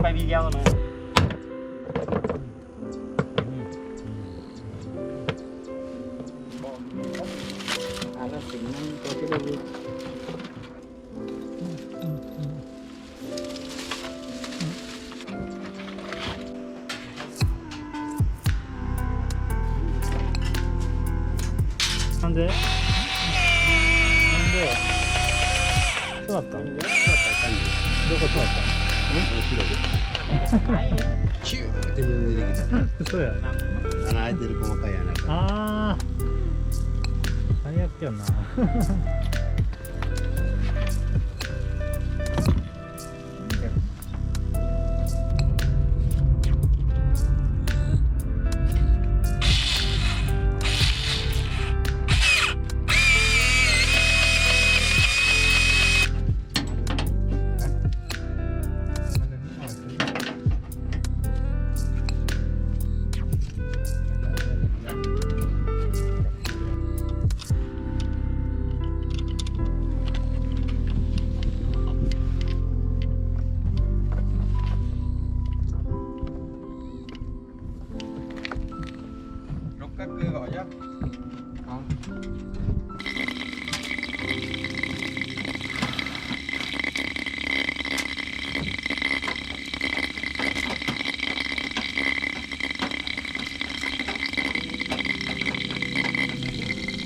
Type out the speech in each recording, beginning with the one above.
quay video nữa. Nó tính có cái đâu.なんで？座った？どこ座った？キューって出てきた。そうや。穴開いてる細かい穴。ああ。最悪やな。gọi nhá. Không.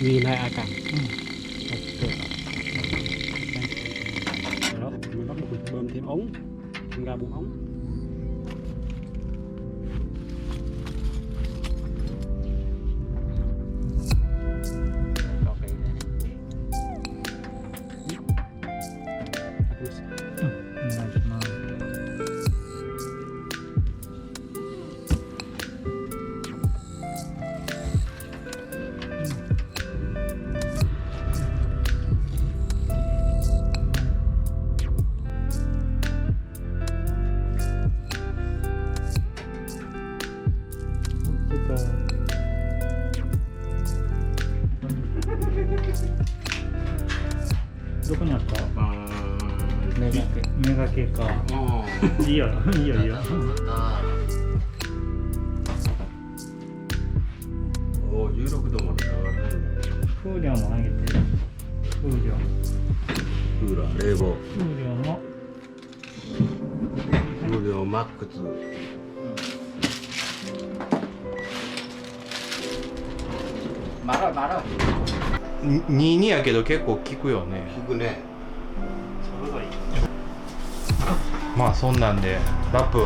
Vì này à cả. Đó, mình bắt được bơm thêm ống, thêm ga 4 ống.どこにあった？メガ系か。いいよ、いいよ、いいよ。おお、16度まで上がる。風量も上げて。風量。クーラー、冷房。風量も。風量マックス。22やけど結構効くよね。効くね。ちょうどいい。まあそんなんでラップ